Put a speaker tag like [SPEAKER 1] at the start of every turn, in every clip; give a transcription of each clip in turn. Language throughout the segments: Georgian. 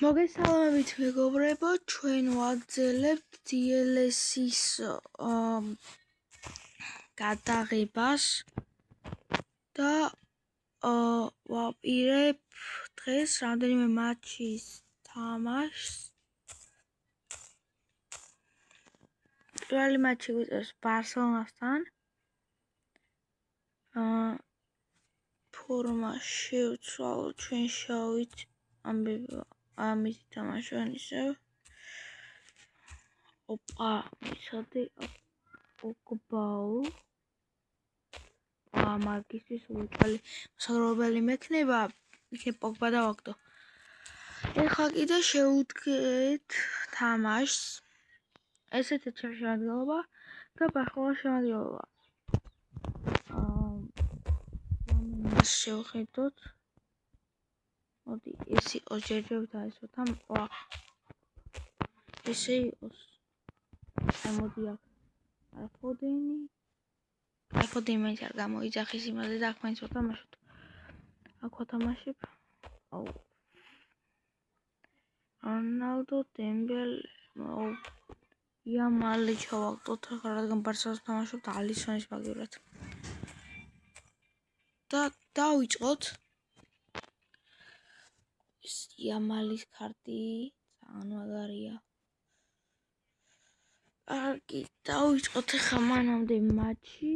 [SPEAKER 1] მოგესალმებით მეგობრებო, ჩვენ ვაგრძელებთ DLS-ის გადაღებას და ვაპირებ დღეს რამდენიმე მატჩის თამაშს. პირველი მატჩი გვიწევს ბარსელონასთან. ფორმა შევცვალოთ, ჩვენ შევით ამით თამაშობენ ისევ. ოპა, მისადი ოკბაუ. მაგისთვის უჭველი მოსაგროვებელი მექნება, იქნებ პოგბა და ვაგდო. ეხლა კიდე შევუდგეთ თამაშს. ესეთი ჩემი შემადგენლობა და ბარსელონის შემადგენლობა. შევხედოთ. მოდი, ეს იყოს ჯერჯერობით აესვათ ამ ესე იყოს. მოდი აქ ფოდენი მაინც არ გამოიძახის იმაზე და აქ მაინც ვთამაშოთ. აქ ვთამაშებ. რონალდო, დემბელე, იამალი ჩავაგდოთ, რადგან ბარსას ვთამაშობთ ალისონის მაგივრად. და დავიწყოთ. ეს იამალის კარტი ძალიან მაგარია. კარგი, დავიწყოთ ახლა მანამდე მატჩი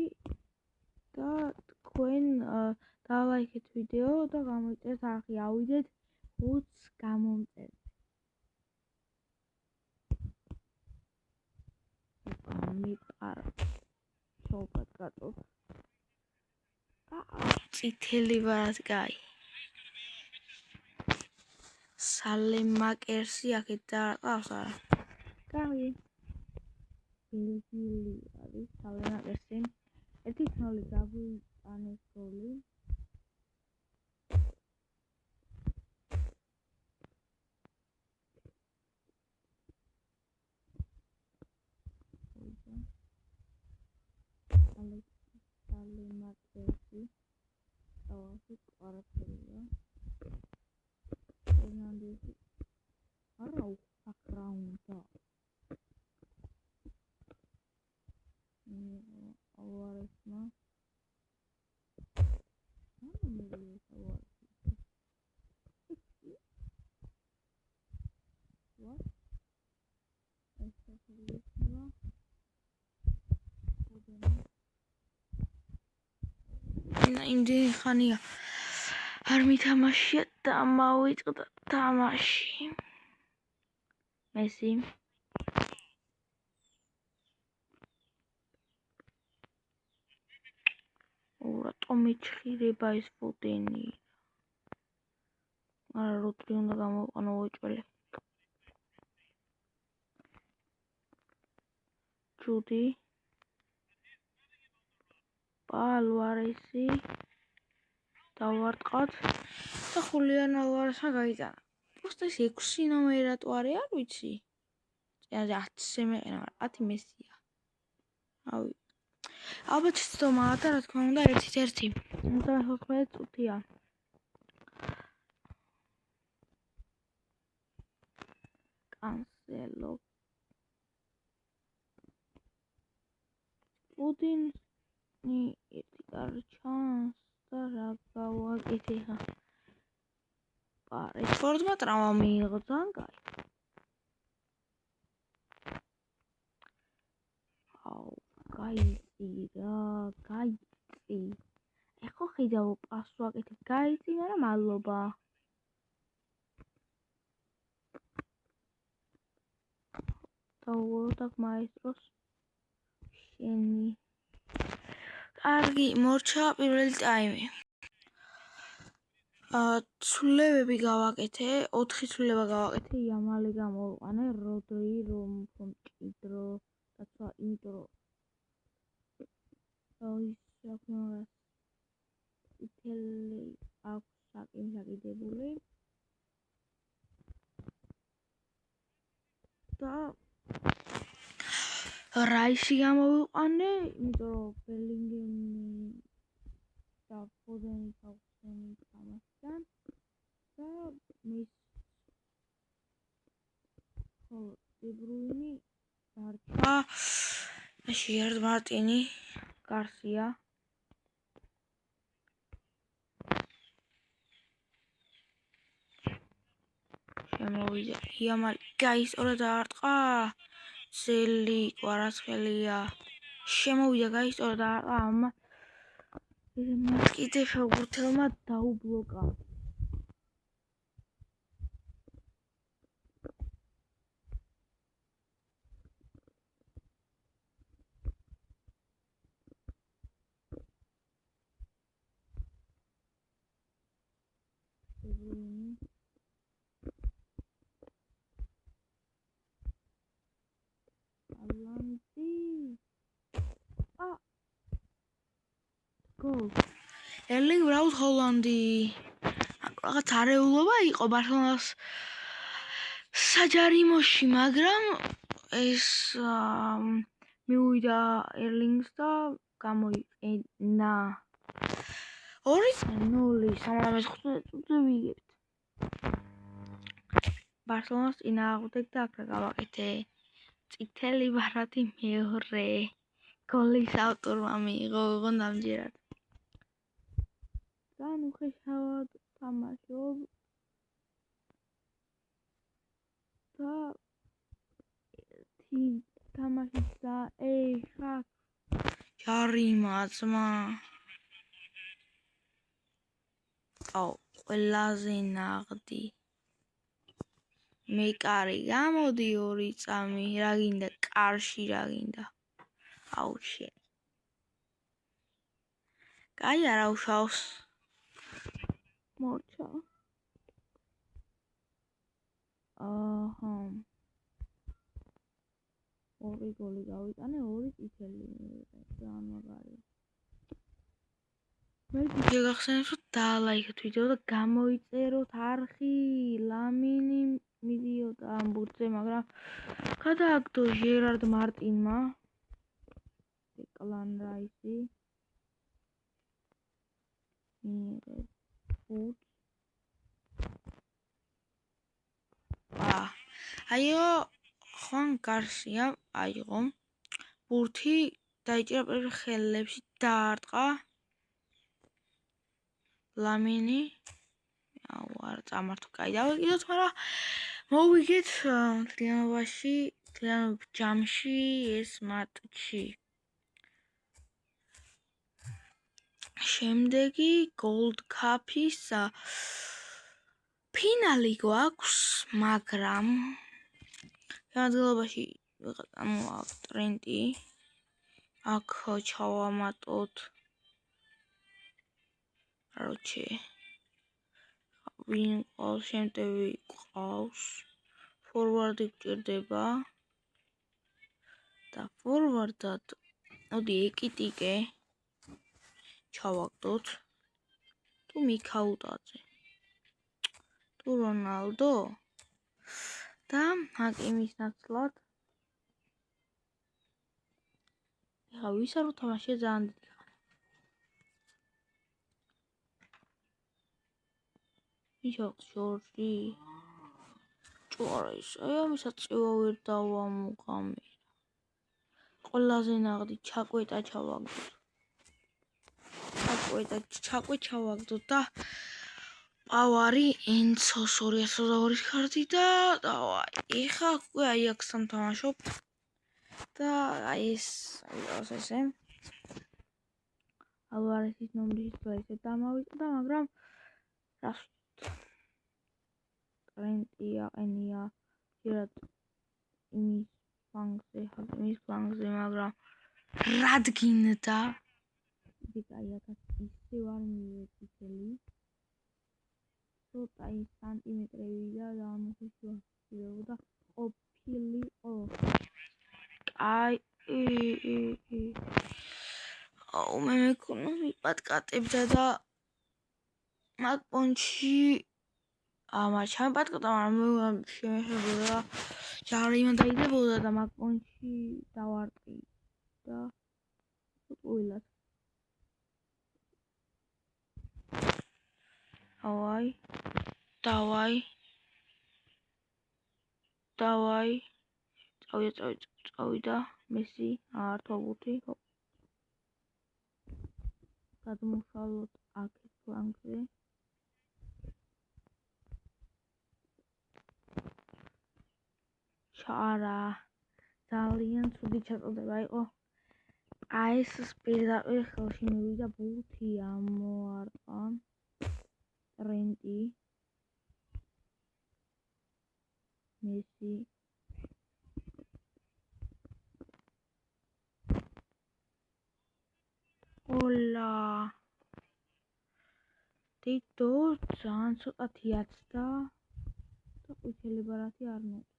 [SPEAKER 1] და თქვენ დალაიქეთ ვიდეო და გამოიწერეთ არხი, ავიდეთ 20 გამომწერთ. შოვკად გაწოთ. წითელი ვარად კაი. სალემაკერსი აქეთ დაყავს არა. კარგი. ბელგიელი არის სალემაკერსი. 1-0 დაგვიტანეს გოლი. სალემაკერსი დავასვით ყარაფერია. ფერნანდესი არა უკრაუნდა. ალვარესმა იმდენი ხანია არ მითამაშია და მოვიწყდა თამაში. მესი რატომ მიჩხირება ეს ფოდენი? არა, როდრი უნდა გამოვყანო უჭველი. ჯუდი ალვარესი დავარტყათ და ხულიან ალვარესმა გაიტანა. просто ეს 6 ნომერატვარი არ ვიცი. წინაზე 10-ზე მეყენა, 10 მესია. რავი. ალბათ ცდომაა და რა თქმა უნდა 1-1. 19 წუთია. კანსელო. პუდინი ერთი კარჩანს და რა გავაკეთე ხა. რედფორდმა ტრავმა მიიღო ძალიან კაი. გაიწი. ეხო ხედავ პასს ვაკეთებ. გაიწი, მაგრამ მადლობა. დავუყუროთ აქ მაესტროს. შენი. კარგი, მორჩა პირველი ტაიმი. ცვლილებები გავაკეთე, 4 ცვლილება გავაკეთე, იამალი გამოვყანე, როდრი რომ მჭიდრო დაცვა, იმიტომ რომ წითელი აქვს საკიდებული და რაისი გამოვიყანე, იმიტომ რომ ბელინგემი და ფოდენი თავსენი თამაშიდან და მის De Bruyne დარჩა. ჟერარდ მარტინი, გარსია. შემოვიდა იამალი, გაისწორა დაარტყა. ძელი კვარაცხელია. შემოვიდა გაისწორა დაარტყა, ამა მას კიდე ფეხბურთელმა დაუბლოკა. გოლ. ერლინგ ბრაუტ ჰოლანდი. რაღაც არეულობა იყო ბარსელონას საჯარიმოში, მაგრამ ეს მივიდა ერლინგს და გამოიყენა. 2-0 35 წუთზე ვიგებთ. ბარსელონას წინააღმდეგ და აქ გავაკეთე. წითელი ბარათი მეორე. გოლის ავტორმა მიიღო ოღონდ ამჯერად. განუხეშავად თამაშობ და თამაშიც და ეხა ჯარიმა ძმა. ყველაზე ნაღდი. მეკარი გამოდი 2 წამი, რა გინდა კარში რა გინდა. შენ. კაი არა უშავს. მორჩა. ორი გოლი გავიტანე, 2 წითელი. ძალიან მაგარია. მე გიხსენებთ რომ დაალაიქეთ ვიდეო და გამოიწეროთ არხი, ლამინი მიდიოდა ამ ბურთზე, მაგრამ გადააგდო ჟერარდ მარტინმა. დეკლან რაისი. აიო ხან გარსია აიღო ბურთი დაიჭირა პირველ ხელებში დაარტყა ლამინი არ წამართო კაი დავიკიდოთ მაგრამ მოვიგეთ მთლიანობ ჯამში ეს მატჩი შემდეგი Gold Cup-ის ფინალი გვაქვს, მაგრამ განმავლობაში ვიღაც ტრენდი აქ ჩავამატოთ короче ვინ ყოველ შემთხვევაში ყავს ფორვარდი გჭირდება და ფორვარდად მოდი ეკიტიკე ჩავაგდოთ თუ მიქაუტაძე თუ რონალდო და ჰაკიმის ნაცვლად ეხლა ვის არ უთამაშია ძალიან დიდი ხანი ვიშავთ შორში ჭუარის ამისაც წევა ვერ დავამუღამე ყველაზე ნაღდი ჩაკვეტა ჩავაგდოთ და პავარი ენცოს 202 ხარდი და დავაი ეხა უკვე აიაქსთან თამაშობ და აი ეს ესე ალვარესის ნომრის დღეს დამავიწყდა მაგრამ რას ტრენტია ყენია ჯერად იმის ფლანგზე მაგრამ რადგინდა იკაიათაც ისე ვარ მივეწითელი ცოტა ის სანტიმეტრები და დამოხიშვა და ყოფილიყო აი მე მეკონა მიპატკატებდა და მაგ პონჩი მაგრამ ჩამპატკატა მაგრამ შემეხებოდა ჯარიმა დაიდებოდა და მაგ პონჩი დავარტყი და უილად დავაი წავიდა მესი ართობუთი გადმოვშალოთ აქეთ ფლანგზე არა ძალიან ცუდი ჩაწოდება იყო ეს პირდაპირ ხელში მივიდა ბურთი ამოარტყა ტრენტი მესი ოლა დიდო ძალიან ცოტათი აცდა და ყვითელი ბარათი არ ნოც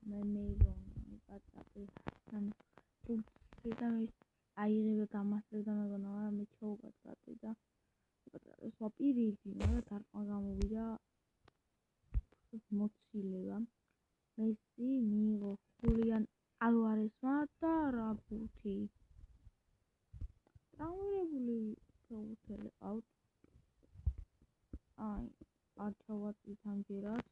[SPEAKER 1] მე მეგონა პატაპი და აიღება გამასწრებდა მეგონა მაგრამ მე ჩაუგატყატე და ვაპირიდი მაგრამ დარტყმა გამოვიდა მოცილება მესი მიიღო ხულიან ალვარესმა და რა ბურთი ტრავმირებული შეუცელი ყავთ აი არ ჩავატვით ამჯერად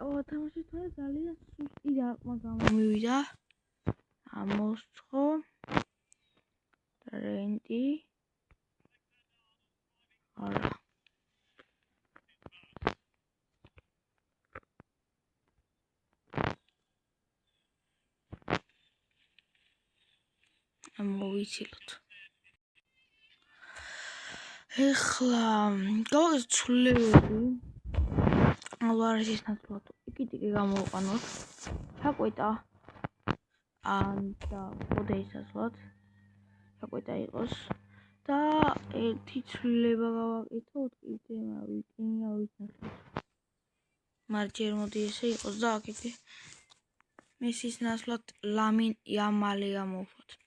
[SPEAKER 1] ავათამაშით მე ძალიან სუსტი დარტყმა გამომივიდა ამოსწყო ტრენტი არა მოვიცილოთ ეხლა გავაკეთოთ ცვლილებები ალვარესის ნაცვლად ტიკი გამოვყანოთ ჩაკვეტა და ხოდეის ნაცვლად ჩაკვეტა იყოს და ერთი ცვლილება გავაკეთოთ კიდე მარჯერ მოდი ესე იყოს და აქეთე მესის ნაცვლად ლამინ იამალი ამოვხოთ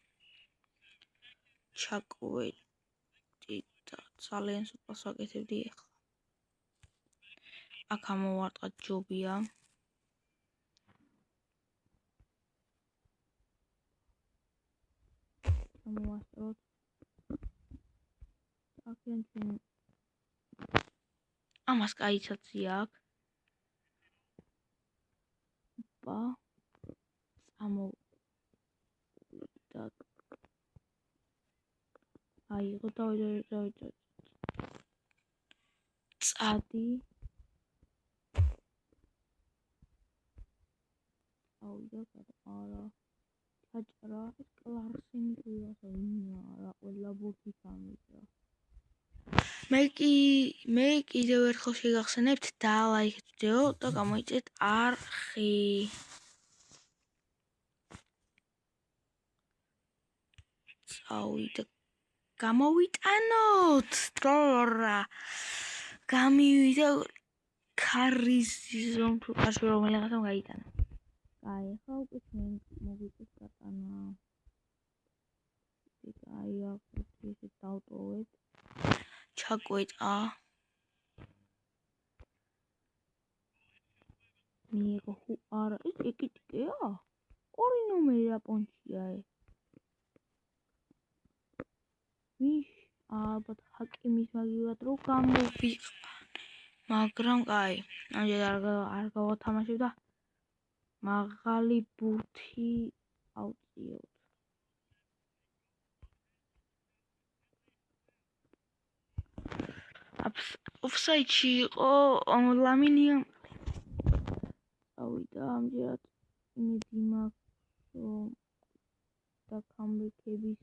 [SPEAKER 1] ჩაკვეტი და ძალიან სუპას ვაკეთებდი ეხლა აქ ამოვარტყა ჯობია ამოვასწროთ აქენ ჩვენ ამას კაიცაცია აქვს ოპა და აიღო დავიდა წადი ავიდა არა ჩაჭრა ეს კლარსენი ყურასა რა ყველა ბურთი გამიჭრა მე კიდევ ერთხელ შეგახსენებთ დალაიქეთ ვიდეო და გამოიწეთ არხი წავიდა გამოვიტანოთ დრორა გამივიდა ქარიზის რომ თუ კარში რომელიღაცამ გაიტანა აი ახლა უკვე ჩვენ მოგვიწევს გატანა აი აქ ესე დავტოვეთ ჩაკვეტა მიიღო არა ეს ტიკია ორი ნომერი რა პონჩია ვიშ ალბათ ჰაკიმის მაგივრად რო გამოვიყ მაგრამ კაი ამჯერად არ გავათამაშებ და მაღალი ბურთი ავწიოთ ოფსაიდში იყო ლამინ ავიდა ამჯერად იმედი მაქვს რომ და კამბეკების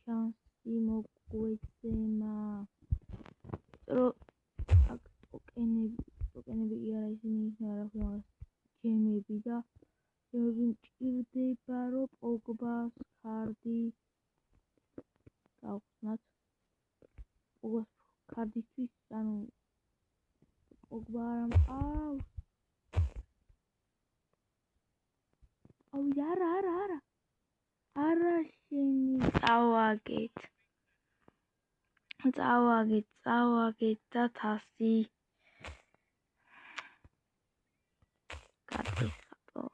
[SPEAKER 1] შანსი მოგვეცემა რო აქ ტოკენები არა ისინი არა ხომ გემები და გემები მჭირდება რომ პოგბას კარდი გავხსნათ პოგბას კარდისთვის ანუ პოგბა არ მყავს არა შენი წავაგეთ და თასი გადიხატო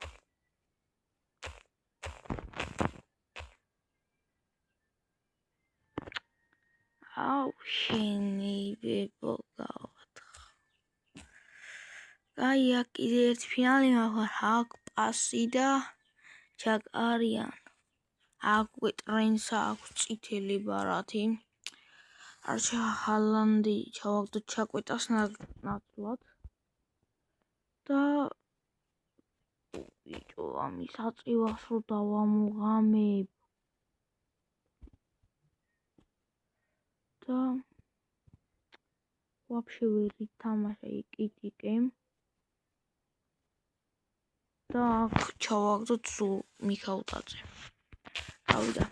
[SPEAKER 1] კაია, კიდე ერთი ფინალი მაქვს, აქ პასი და ჩაკარიან. აქ უკვე ტრენს აქვს წითელი ბარათი. არჩა ჰალანდი ჩავაგდოთ ჩაკვეტას ნაცვლად. და ბიჭო, ამის აწივას რო დავამუღამებ. და вообще ვერ ითამაშე იკიტიკემ. და აქ ჩავაგდოთ სულ მიქაუტაძე. გავიდა.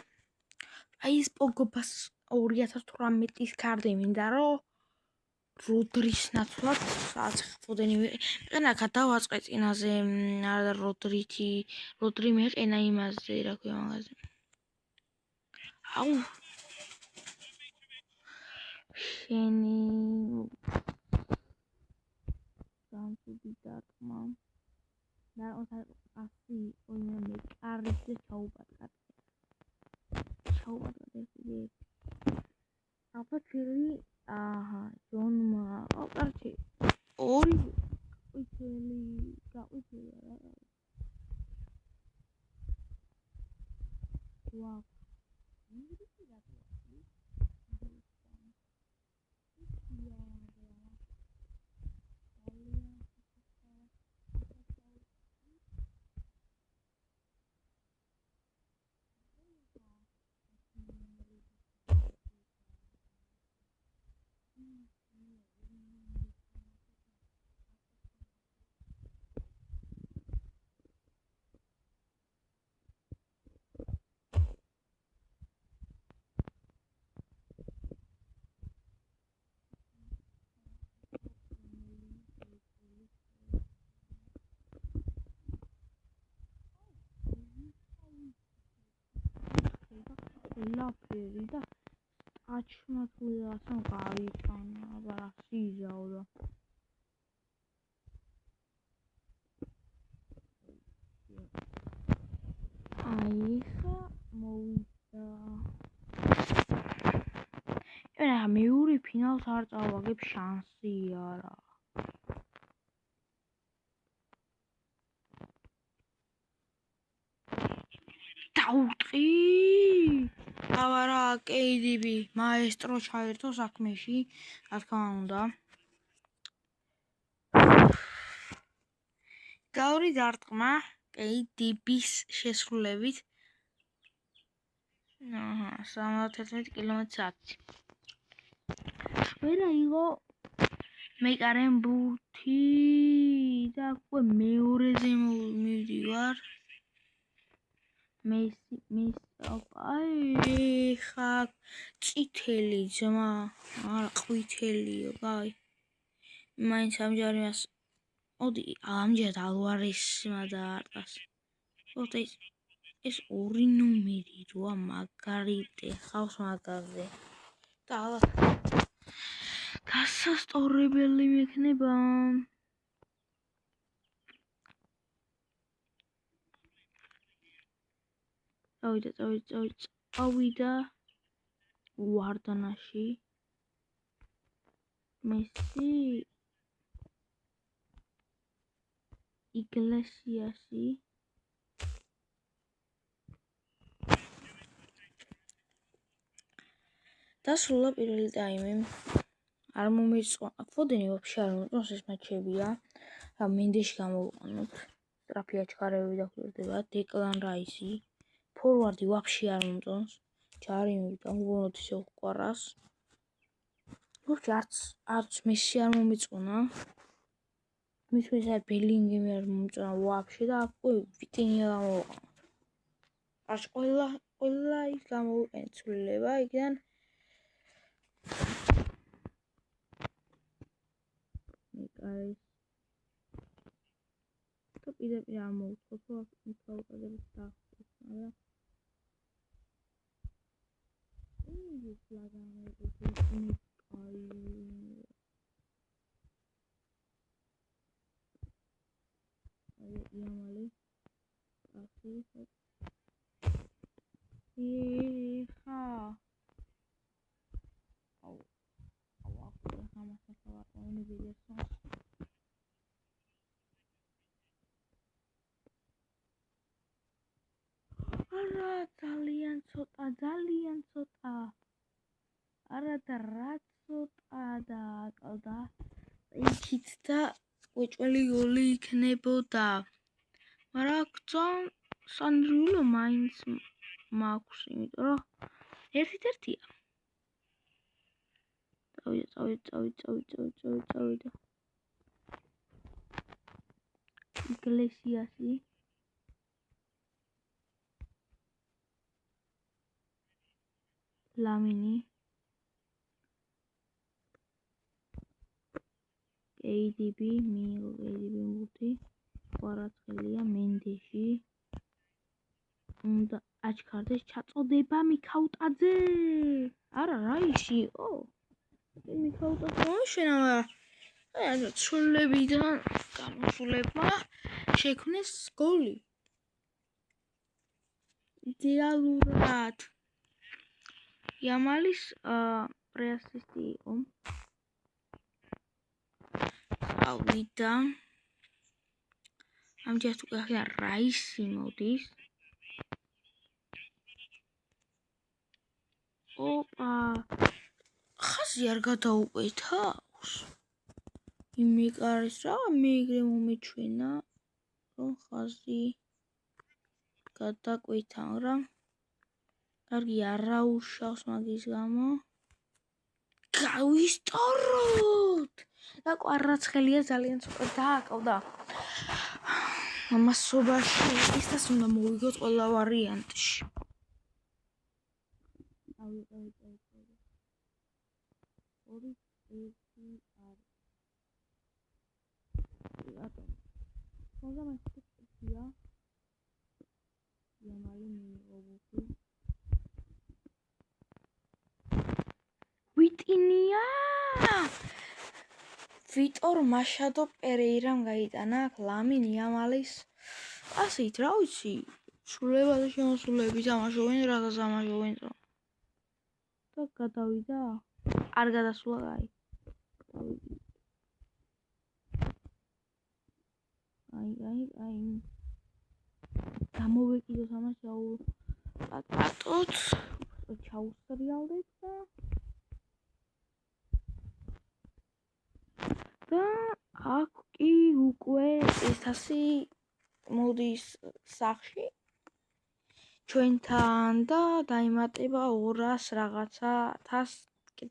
[SPEAKER 1] აი ეს პოგბას 2018-ის კარდი მინდა რომ როდრის ნაცვლად სადაც ხოდენი მეყენა გადავაწყე წინაზე არა როდრი მეყენა იმაზე რა ქვია მაგაზე. აუ შენი სამწუდი დარტყმა და ასი მე კარზე ჩაუბატკატ ეს აბა ჩილი აჰა ჯონმა ოკარჩი ორი ყვითელი გაყვითელი რა ვაუ ლაფერი და აჩმათული ასან გავიტანა აბა რა სიზაო და აი ხა მოვიდა ენა მეორე ფინალს არ წავაგებ შანსი არა დაუტყი აბა რა კეიდიბი მაესტრო ჩაერთო საქმეში რა თქმა უნდა გაური დარტყმა კეიდიბის შესრულებით აჰა 71 კილომეტრი-საათი ვერა იყო მეკარენბურთი და უკვე მეორეზე მივდივარ მესი აი ხა წითელი ძმა არა ყვითელიო კაი მაინც ამჯერადაც ოდი ამჯერად ალვარესმა დაარტყას ოდი ეს ორი ნომერი როა მაგარიტე ხავს მაგაზე და ალბათ გასასწორებელი მექნება წავიდა ვარდანაში მესი იგლესიაში დასრულა პირველი ტაიმი არ მომეწონა ფოდენი ვაფშე არ მომეწონს ეს მატჩებია რა მინდეში გამოვყანოთ სტრაფი აჩქარებები დაგვირდება დეკლან რაისი ფორვარდი ვაფშე არ მომწონს ჯარი მივიდა უბრალოდ ისე უყვარას ვაფშე არც მესი არ მომეწონა მისთვის აი ბელინგემი არ მომწონა ვაფშე და აკუ ვიტინია გამოვყანოთ არც ყველა ის გამოვიყენეთ ცვლილება იქიდან მეკარის თუ პირდაპირ არ მოვუწყოთ რომ მიკაუტაძეებს დაახსოვს მაგრამ ის ლაგანები კაი აი იამალი ასი ხა აუ ახლა ამასა ვაყენები გესმის არა, ძალიან ცოტა. არა და რა ცოტა დააკავდა. იქით და უჭველი გოლი იქნებოდა. მაგრამ ძალიან სანდრიულო მაინც მაქვს, იმიტომ რომ 1-1-ია. წავიდა. Iglesiasi. Lamini. KDB მუთი. კვარაცხელია მენდეში. უნდა აჩქარდეს ჩაწოდება მიქაუტაძე. არა, რა ისიო? მიქაუტაძე შენა ცვლილებიდან გამოსულებმა შექმნეს გოლი. იდეალურად. იამალის პრეასისტი იყო. ავიდა. ამჯერად უკვე რაისი მოდის. ოპა. ხაზი არ გადაუკვეთავს. იმეკარის რა მეიგრე მომეჩვენა რომ ხაზი გადაკვეთა, მაგრამ კარგი არა უშავს მაგის გამო. გავისტოროთ! და კვარაცხელია ძალიან ცოტა დააკავდა. მასობაში ისას უნდა მოვიგოთ ყველა ვარიანტში. ორი ერთი არის. მოგამართებია. იამალი მიიღო. ვიტინია! ვიტორ მაშადო პერეირამ გაიტანა ლამინ იამალის ასეთ, რა ვიცი, სრულებაზე შემოსულები თამაშობენ, რაგაც თამაშობენ და გადავიდა. არ გადასულა კაი. აი. გამოვეკიდოთ ამას პატოთ. ჩაუსრიალდეთ და აქ კი უკვე ესასი მოდის სახში ჩვენთან და დაიმატება 200 რაღაცა თას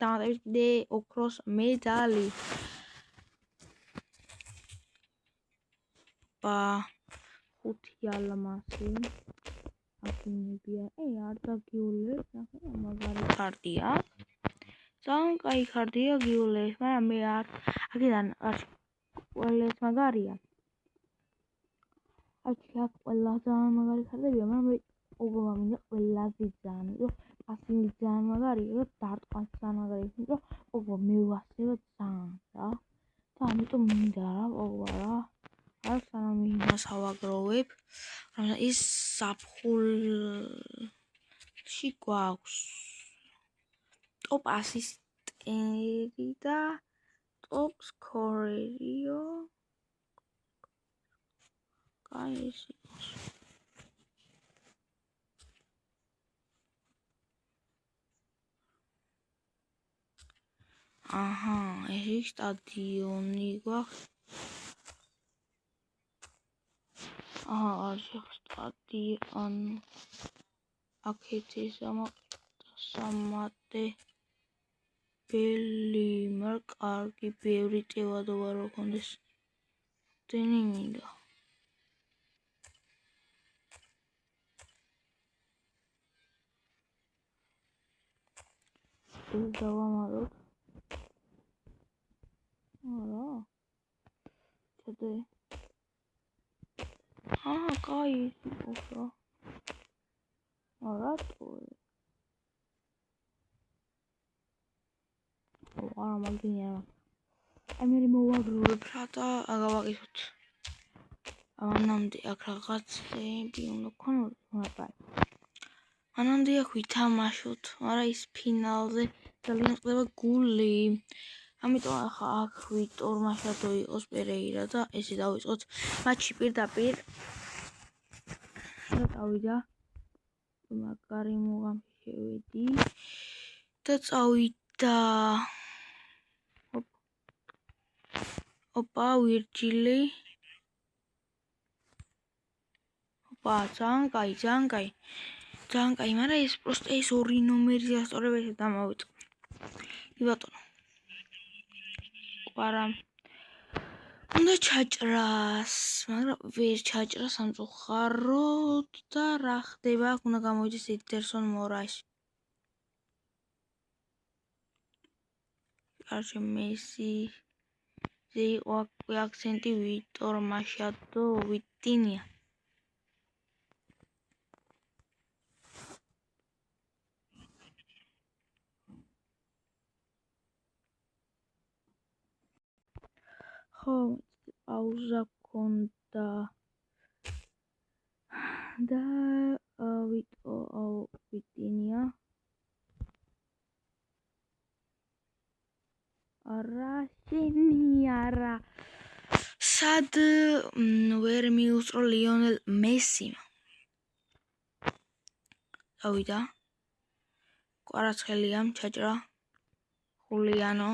[SPEAKER 1] დამატებით კიდე ოქროს მედალი. ხუთი ალმასი აკინებია. არ დაგიულებს, ნახე, მაგარი კარტია. ძალიან კაი კარტია გიულებს, მაგრამ მე არ აქედან ყველეს მაგარია. აქ ყველა ძალიან მაგარი კარტებია, მაგრამ მე ოგომა მინდა ყველაზე ძალიან, რომ პასინგი ძალიან მაგარია და დარტყმაც ძალიან მაგარია, რომ ოგომა მევასება ძალიან რა. და ამიტომ მინდა რა, ოგომა რა. არ სანამ იმას ავაგროვებ, რომ ის საფხულში გვაქვს ტოპ ასისტენტი და ტოპ სკორერიო. კაი ის იყოს. აჰა, ეს სტადიონი გვაქვს. სტადიონი აქეთი სამატე ბელი კარგი ბევრი ტევადობა რო კონდეს დენი მინდა. ეს დავამაროთ. არა. ჩადე. კაი იყოს რა. რატო? არა მაგინია. აი მე მოვაგროვებ რა და გავაკეთოთ. მანამდე აქ რაღაცები უნდა გქონოდა, მაგრამ მანამდე აქ ვითამაშოთ, მაგრამ ის ფინალზე ძალიან ხდება გული. ამიტომ ახლა აქ ვიტორ მაშადო იყოს პერეირა და ესე დავიწყოთ მატჩი პირდაპირ. და გავიდა. მაგარი მუღამში შევედი და წავიდა ოპა ვირჯილი ოპა ძალიან კაი მაგრამ ეს პროსტა ეს ორი ნომერი დასწორება ესე დამავიწყო ბატონო ყვარა უნდა ჩაჭრას მაგრამ ვერ ჩაჭრა სამწუხაროდ და რა ხდება აქ უნდა გამოვიდეს ედერსონ მორაის კარჩე მესი ზე იყო აქცენტი ვიტორ მაშადო ვიტინია ხო პაუზა ქონდა და ვიტინია არა შენია რა სად ვერ მიუსწრო ლიონელ მესიმ დავიდა კვარაცხელიამ ჩაჭრა ხულიანო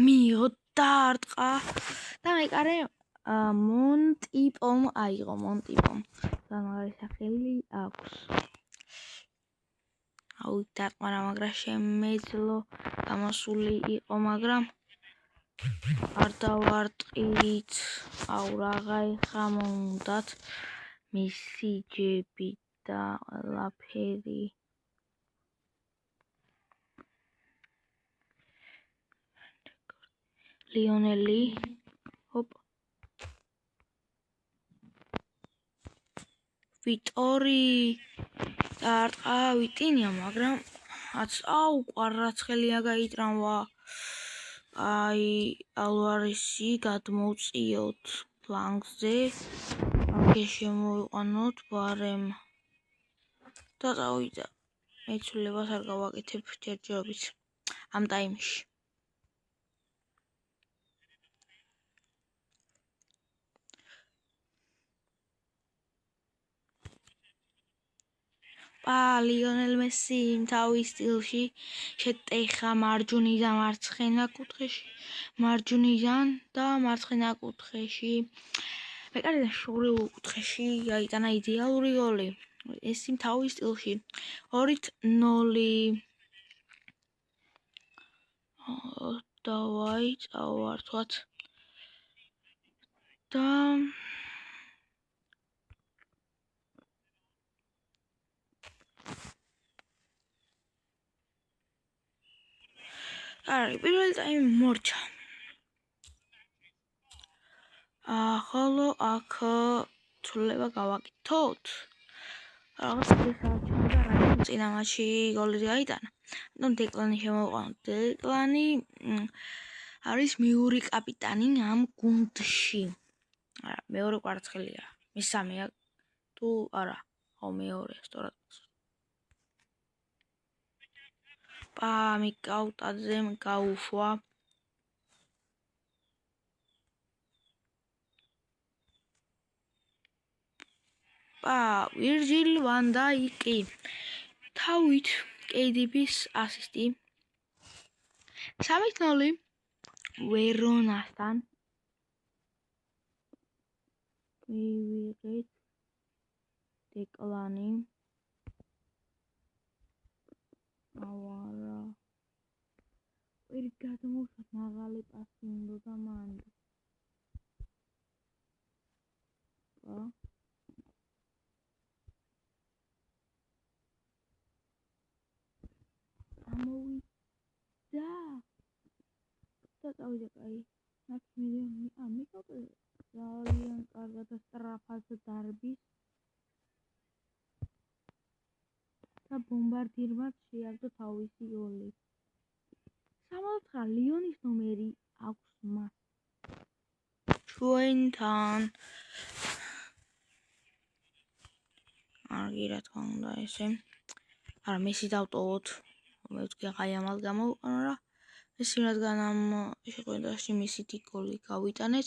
[SPEAKER 1] მიიღო დაარტყა და მეკარე მონტიპომ აიღო მონტიპომ გამარი სახელი აქვს აუ დარტყმა რა მაგრამ შემეძლო გამოსული იყო მაგრამ არ დავარტყით აუ რაღა ეხა მომდათ მესიჯები და ყველაფერი ლიონელი ჰოპ ვიტორი დაარტყა ვიტინია მაგრამ აუ კვარაცხელია გაიტრამვა აი ალვარესი გადმოუწიოთ ფლანგზე აქ შემოვიყვანოთ ბარემ და წავიდა მეცვლებას არ გავაკეთებ ჯერჯერობით ამ ტაიმში ლიონელ მესი თავის სტილში შეტეხა მარჯვნიდან მარცხენა კუთხეში მარჯვნიდან და მარცხენა კუთხეში მეკარიდან შორეულ კუთხეში გაიტანა იდეალური გოლი ეს თავის სტილში 2-0 დავაი წავართვათ და აი პირველი ტაიმი მორჩა ხოლო აქ ცვლილება გავაკეთოთ რაღაც შესაძლოა და რა წინა მატჩში გოლი გაიტანა ანუ დეკლანი შემოვიყვანოთ დეკლანი არის მეორე კაპიტანი ამ გუნდში არა მეორე კვარაცხელია მესამეა თუ არა ხო მეორე სწორად მიკაუტაძემ გაუშვა ვირჯილ ვან დაიკი თავით KDB-ს ასისტი 3-0 ვერონასთან მივიღეთ დეკლანი ავარა ვერ გადმოვშოთ მაღალი პასი უნდა მან ამოვიდა და წავიდა კაი 10 მილიონი მიკაუტაძე ძალიან კარგად ასტრაფად დარბის და ბომბარდირმა შეაგდო თავისი გოლი 69 ლიონის ნომერი აქვს მას ჩვენთან რა თქმა უნდა ესე არა მესი დავტოვოთ მე ვთქვი აი ამალ გამოვყანა რა მესი რადგან ამ შეხვედრაში მესითი გოლი გავიტანეთ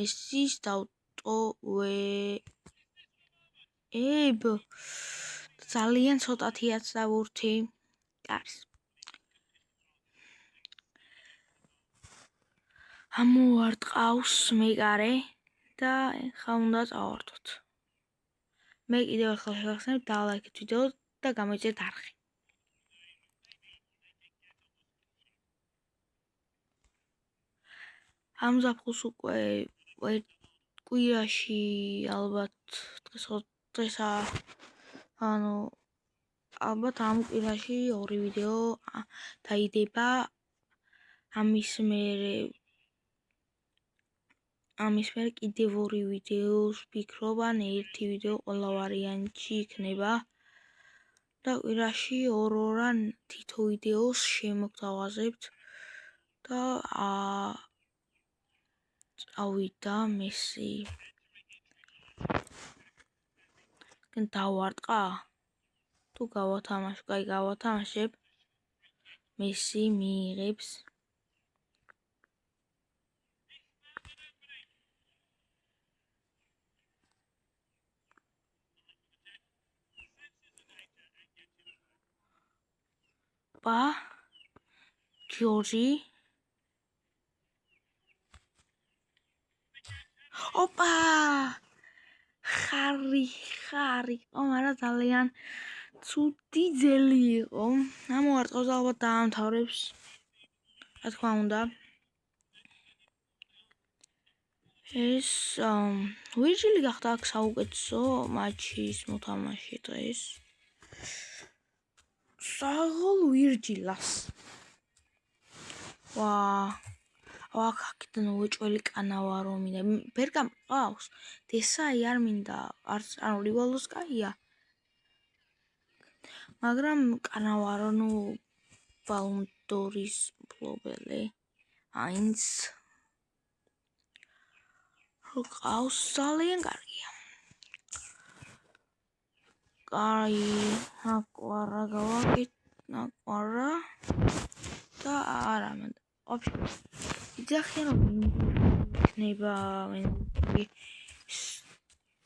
[SPEAKER 1] მესის დავტოვებ ძალიან ცოტათიაც დავურთი. არის. ამოვარტყავს მეკარე და ხა უნდა წავართოთ. მე კიდევ ახლა შევახსენებ დალაიქეთ ვიდეო და გამოიწერეთ არხი. ამ ზაფხულს უკვე კვირაში ალბათ დღესა ალბათ ამ კვირაში 2 ვიდეო დაიდება. ამის მერე კიდევ 2 ვიდეოს ვფიქრობ, ან 1 ვიდეო ყველა ვარიანტში იქნება და კვირაში 2 ან თითო ვიდეოს შემოგთავაზებთ და წავიდა მესი. დავარტყა? თუ გავათამაშებ, მესი მიიღებს ჯორჯი. ოპა! ხარი, მაგრამ ძალიან ცუდი ძელი იყო. ამოვარტყავს ალბათ დაამთავრებს. რა თქმა უნდა. ეს ვირჯილი გახდა აქ საუკეთესო მატჩის მოთამაშე დღეს. საღოლ ვირჯილას. აქედან უეჭველი კანავარო მინდა. ბერგამ ყავს. დესაი არ მინდა. ანუ რივალდოს კაია. მაგრამ კანავარო ბალონდორის მფლობელი. აინც ყავს ძალიან კარგია. აკვარა გავაკეთ, აკვარა და არა მანდ. იძახიან რომ იქნება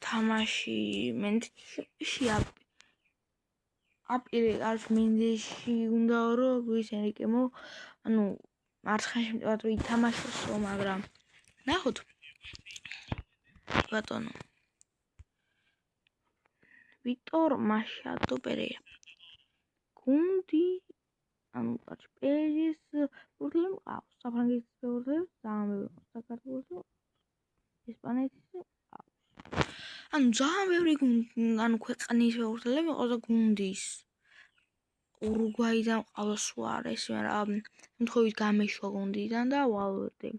[SPEAKER 1] თამაში მენდში აპირე არის მენდში უნდა რომ ლუის ენრიკემო ანუ მარცხენში მტევად რომ ითამაშოსო, მაგრამ ნახოთ ბატონო ვიქტორ მაშადო პერეირა გუნდი ანუ პეჟის სპორტლემ ყავს საფრანგეთის სპორტლემ ძალიან საქართველოს ესპანეთის ანუ ძალიან ბევრი ანუ ქვეყნის სპორტლემ ყავს და გუნდის ურუგვაიდან ყავს სუარესი მაგრამ შემთხვევით გამეშვა გუნდიდან და ვალვერდე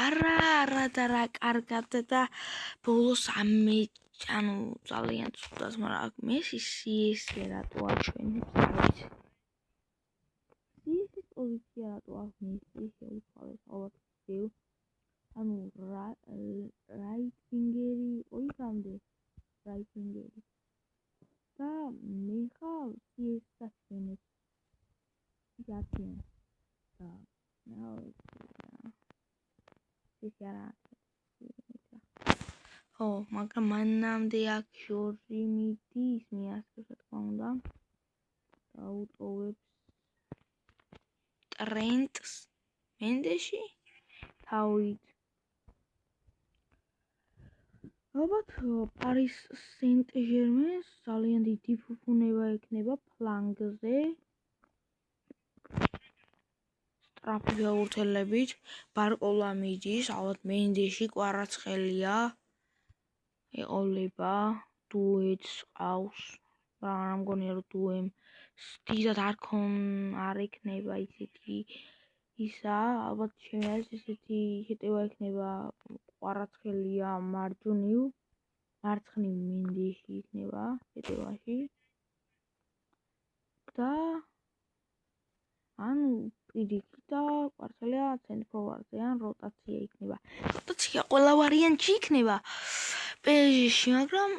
[SPEAKER 1] არა და კარგად და ბოლოს ანუ ძალიან ცუდად, მაგრამ მესი სიესე რატო აჩვენებს, არ ვიცი. სიესის პოზიცია რატო აქვს მესი შეუცვალეს ალბათ ძილ. ანუ რაიტვინგერი იყო იქამდე, რაიტვინგერი. და მე ხარ სიესს აჩვენებს. იაცინებს და ეს არა მაგრამ მანამდე აქ ჟორჟი მიდის მიასწრებს რა თქმა უნდა და აუტოვებს ტრენტს მენდეში თავით ალბათ პარის სენტ-ჟერმენს ძალიან დიდი ფუფუნება ექნება ფლანგზე სტრაფი გაურთელებით ბარკოლა მიდის ალბათ მენდეში კვარაცხელია ეყოლება დუეტს ყავს მაგრამ მგონია რომ დუემ დიდად არ ექნება ისეთი ისა ალბათ შემიძლია ესეთი შეტევა ექნება კვარაცხელია მარცხნივ მენდეში იქნება შეტევაში და ანუ პირიქით და კვარაცხელია ცენტრ-ფორვარდზე ან როტაცია იქნება როტაცია ყველა ვარიანტში იქნება პეჟში, მაგრამ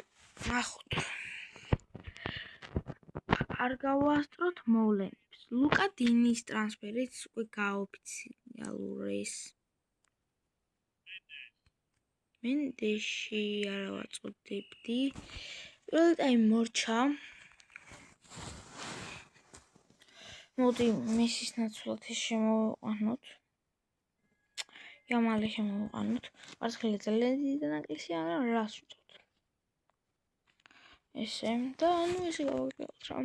[SPEAKER 1] ნახოთ. არ გავასწროთ მოვლენებს. ლუკა დინის ტრანსფერიც უკვე გაოფიციალურეს. მენდეში არ ვაწოდებდი. პირველი ტაიმი მორჩა. მოდი მესის ნაცვლად შემოვიყვანოთ. იამალი შემოვიყვანოთ. მარცხენა ძალიან დიდი ნაკლისია, მაგრამ რას ვუწევთ? ესე და ესე გავაკეთოთ რა.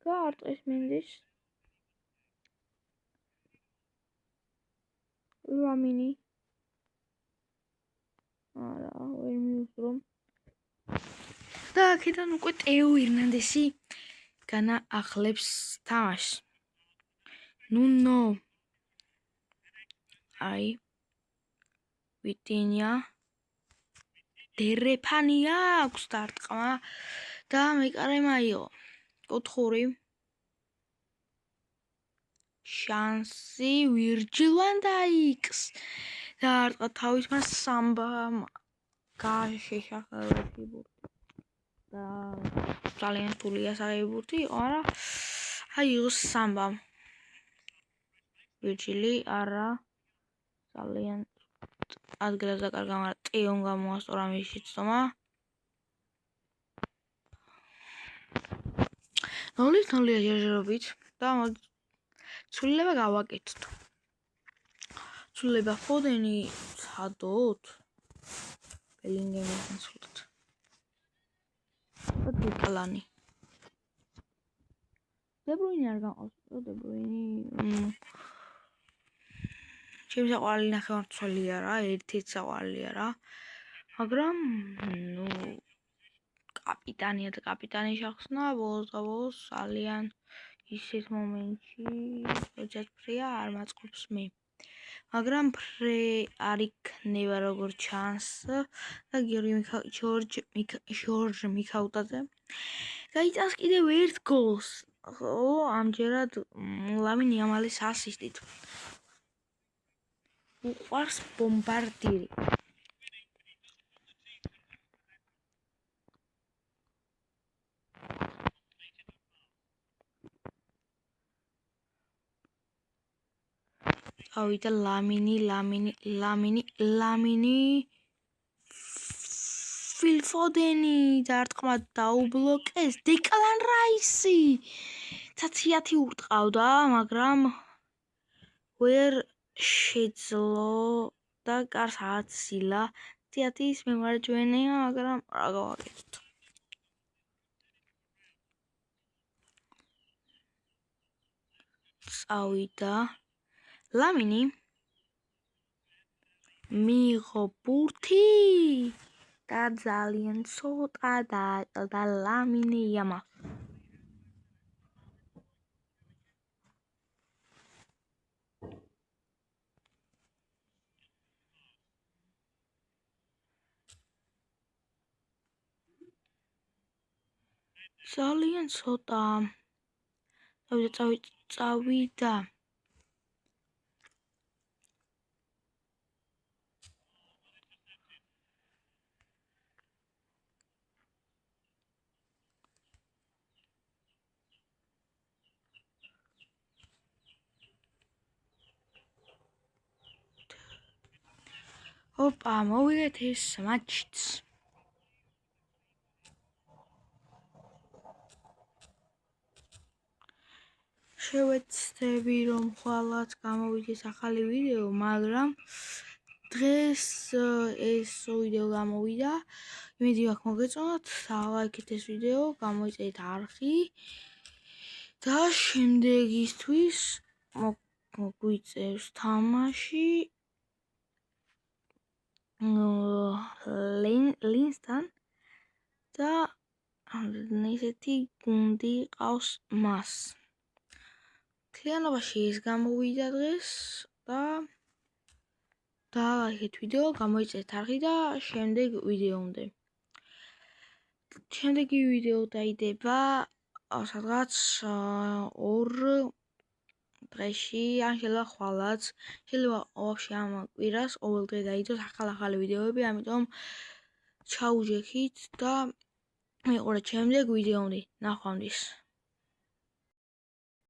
[SPEAKER 1] გაარტყეს მენდეს. ლამინი. არა, ვერ მიუძრო. და აქედან უკვე ტეო ერნანდესი განაახლებს თამაშს. ნუნო. აი. ვიტინია. დერეფანია აქვს დარტყმა და მეკარემაიო. კუთხური. შანსი ვირჯილ ვან დაიკს. დარტყა თავის მას სამბამ გაშეშახა ფიბურთი. და ძალიან რთულია საფიბურთი იყო, არა? აი იყოს სამბამ. ვირჯილი არა ძალიან ადგილას დაკარგა, მაგრამ ტეონ გამოასწორა მის შეცდომა. 0-0 ჯერჯერობით და ცვლილება გავაკეთოთ. ცვლილება ფოდენი ცადოთ. ბელინგემი განსხვავებით. დეკლანი. დებრუინი არ განყავს, დებრუინი. ჩემი საყვარელი ნახევარმცველია რა, ერთ-ერთი საყვარელია რა. მაგრამ კაპიტანია და კაპიტანი შახსნა ბოლოს ძალიან ისეთ მომენტში, როდესაც ფრია არ მაწყობს მე. მაგრამ ფრე არ იქნება როგორ ჩანს და ჯორჯ მიქაუტაძე გაიტანს კიდევ ერთ გოლს. ხო, ამჯერად ლამინ იამალის ასისტით. უყვარს ბომბარდირი. ავიდა ლამინი ფილ ფოდენი დარტყმა დაუბლოკეს. დეკლან რაისი 10 ურტყავდა, მაგრამ ვერ შეძლო და კარს აცილა. 10 მემარჯვენეა, მაგრამ რა გავაკეთოთ? წავიდა ლამინი მიიღო ბურთი და ძალიან ცოტა და ლამინი იამა. ძალიან ცოტა. წავიდა. ოპა, მოვიგეთ ეს მატჩიც. შევეცდები რომ ხვალაც გამოვიდეს ახალი ვიდეო, მაგრამ დღეს ეს ვიდეო გამოვიდა. იმედი მაქვს მოგეწონათ, ლაიქეთ ეს ვიდეო, გამოიწერეთ არხი და შემდეგისთვის მოგვიწევს თამაში ლინსთან და ესეთი გუნდი ყავს მას. მთლიანობაში ეს გამოვიდა დღეს და ლაიქეთ ვიდეო, გამოიწერეთ არხი და შემდეგ ვიდეომდე. შემდეგი ვიდეო დაიდება სადღაც 2 დღეში, ან შეიძლება ხვალაც, შეიძლება ვაფშე ამ კვირას ყოველ დღე დაიდოს ახალი ვიდეოები, ამიტომ ჩაუჯექით და მიყურეთ შემდეგ ვიდეომდე. ნახვამდის.